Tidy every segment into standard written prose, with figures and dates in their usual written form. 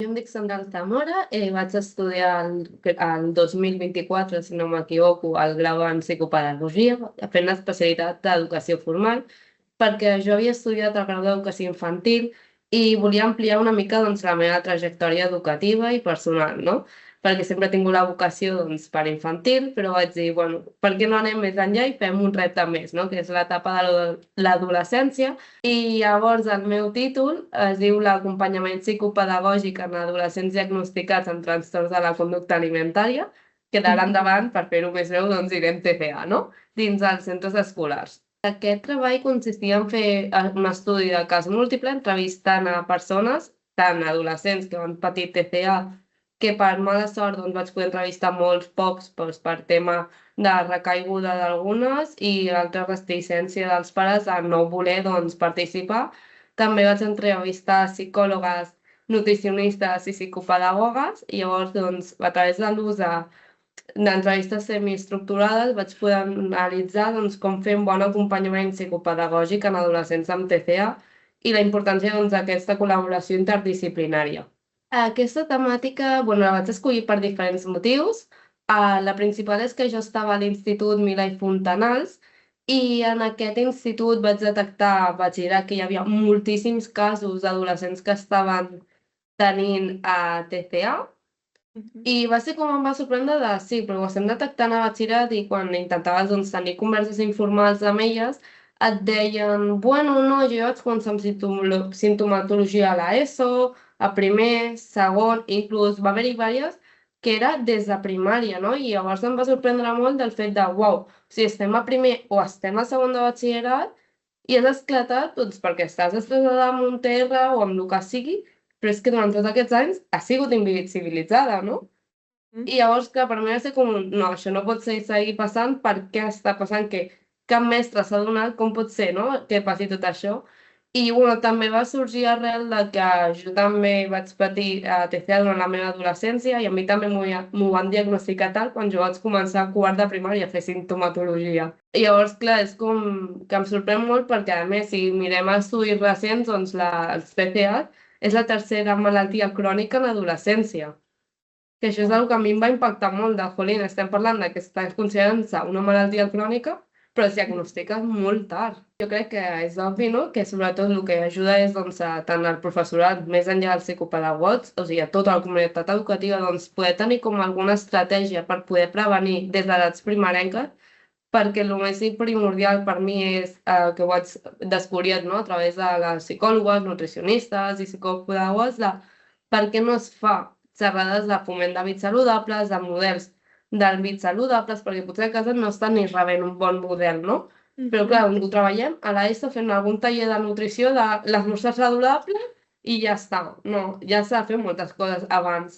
Jo em dic Sandra Altamora, vaig estudiar el 2024, si no m'equivoco, el grau en psicopedagogia, fent l'especialitat d'educació formal, perquè jo havia estudiat el grau d'educació infantil i volia ampliar una mica doncs, la meva trajectòria educativa i personal, no? Perquè sempre he tingut la vocació doncs, per infantil, però vaig dir, bueno, per què no anem més enllà i fem un repte més, no? Que és l'etapa de l'adolescència. I llavors el meu títol es diu l'acompanyament psicopedagògic en adolescents diagnosticats amb trastorns de la conducta alimentària, que d'ara endavant, per fer-ho més breu, doncs direm TCA, no? Dins els centres escolars. Aquest treball consistia en fer un estudi de cas múltiple, entrevistant a persones, tant adolescents que han patit TCA, que per mala sort doncs, vaig poder entrevistar molts pocs doncs, per tema de recaiguda d'algunes i altra resistència dels pares a no voler doncs, participar. També vaig entrevistar psicòlogues, nutricionistes i psicopedagogues i llavors doncs, a través de l'ús d'entrevistes semiestructurades vaig poder analitzar doncs, com fer un bon acompanyament psicopedagògic en adolescents amb TCA i la importància doncs, d'aquesta col·laboració interdisciplinària. Aquesta temàtica la vaig escollir per diferents motius. La principal és que jo estava a l'Institut Milà i Fontanals i en aquest institut vaig detectar a batxillerat que hi havia moltíssims casos d'adolescents que estaven tenint TCA. I va ser com em va sorprendre de sí, però ho estem detectant a batxillerat i quan intentaves doncs, tenir converses informals amb elles et deien, bueno, no, jo vaig començar amb sintomatologia a l'ESO, a primer, segon, inclús va haver-hi diverses que era des de primària, no? I llavors em va sorprendre molt del fet de, uau, si estem a primer o estem a segon de batxillerat i has esclatat doncs, perquè estàs estressada amb un TR o amb el que sigui, però és que durant tots aquests anys ha sigut invisibilitzada, no? I llavors, clar, per mi va ser com, no, això no pot seguir passant, per què està passant, que cap mestre s'ha donat, com pot ser, no?, que passi tot això. I, també va sorgir arrel de que jo també vaig patir TCA durant la meva adolescència i a mi també m'ho van diagnosticar tal quan jo vaig començar a quart de primària a fer sintomatologia. I llavors, clar, és com que em sorprèn molt perquè, a més, si mirem els estudis recents, doncs els TCA és la tercera malaltia crònica en adolescència. Que això és una que a mi em va impactar molt, de, jolín, estem parlant de que està considerant-se una malaltia crònica, però es diagnostica molt tard. Jo crec que és obvi, no?, que sobretot el que ajuda és doncs, tant el professorat, més enllà dels psicopedagogs, o sigui, a tota la comunitat educativa, doncs, poder tenir com alguna estratègia per poder prevenir des d'edats primerenques, perquè el més primordial per mi és que ho vaig descobrir no? A través de les psicòlogues, nutricionistes i psicopedagogs, de per què no es fa xerrades de foment d'hàbits saludables, de models d'hàbits saludables, perquè potser a casa no estan ni rebent un bon model, no? Però clar, ho treballem a l'ESO fent algun taller de nutrició de l'esmorzar saludable i ja està. No, ja s'ha de fer moltes coses abans.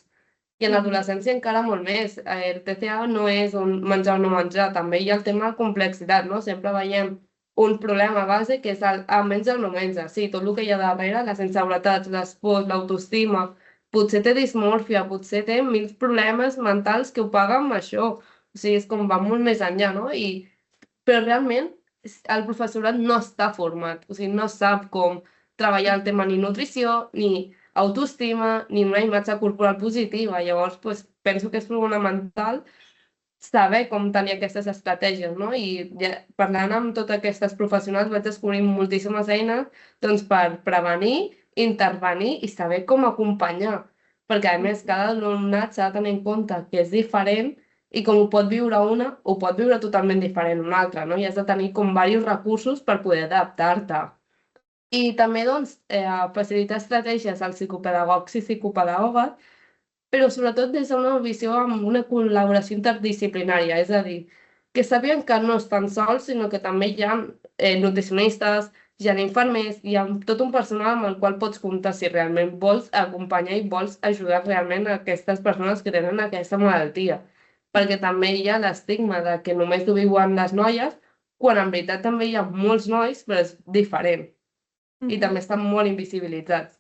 I en l'adolescència encara molt més. El TCA no és un menjar o no menjar, també hi ha el tema de complexitat, no? Sempre veiem un problema base que és el menja o no menja. Sí, tot el que hi ha darrere, les inseguretats, les pors, l'autoestima, potser té dismòrfia, potser té mil problemes mentals que ho paguen amb això. O sigui, és com va molt més enllà, no? Però realment el professorat no està format, o sigui, no sap com treballar el tema ni nutrició, ni autoestima, ni una imatge corporal positiva. Llavors, doncs, penso que és fonamental saber com tenir aquestes estratègies, no? I ja, parlant amb totes aquestes professionals vaig descobrir moltíssimes eines doncs, per prevenir, intervenir i saber com acompanyar. Perquè, a més, cada alumnat s'ha de tenir en compte que és diferent i com ho pot viure una, ho pot viure totalment diferent una altra, no? I has de tenir com diversos recursos per poder adaptar-te. I també, doncs, facilitar estratègies als psicopedagogs i psicopedagogues, però sobretot des d'una visió amb una col·laboració interdisciplinària, és a dir, que sàpiguen que no estan sols, sinó que també hi ha nutricionistes, hi ha infermers, hi ha tot un personal amb el qual pots comptar si realment vols acompanyar i vols ajudar realment a aquestes persones que tenen aquesta malaltia. Perquè també hi ha l'estigma de que només ho viuen les noies, quan en veritat també hi ha molts nois, però és diferent. I també estan molt invisibilitzats.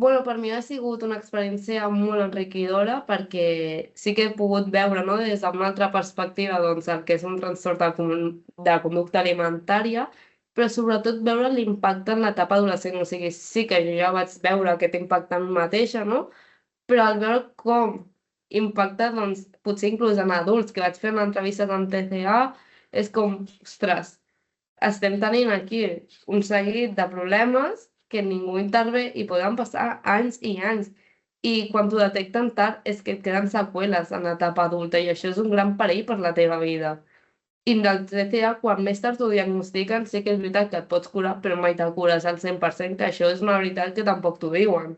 Per mi ha sigut una experiència molt enriquidora perquè sí que he pogut veure des d'una altra perspectiva doncs, el que és un trastorn de conducta alimentària, però sobretot veure l'impacte en l'etapa adolescent. O sigui, sí que jo ja vaig veure aquest impacte en mi mateixa, no? però al veure com impacta, doncs, potser inclús en adults, que vaig fer una entrevista amb TCA, és com, ostres, estem tenint aquí un seguit de problemes que ningú intervé i poden passar anys i anys. I quan t'ho detecten tard és que et queden seqüeles en l'etapa adulta i això és un gran perill per la teva vida. I del TCA, quan més tard t'ho diagnostiquen, sí que és veritat que et pots curar, però mai te'l cures al 100%, que això és una veritat que tampoc t'ho diuen.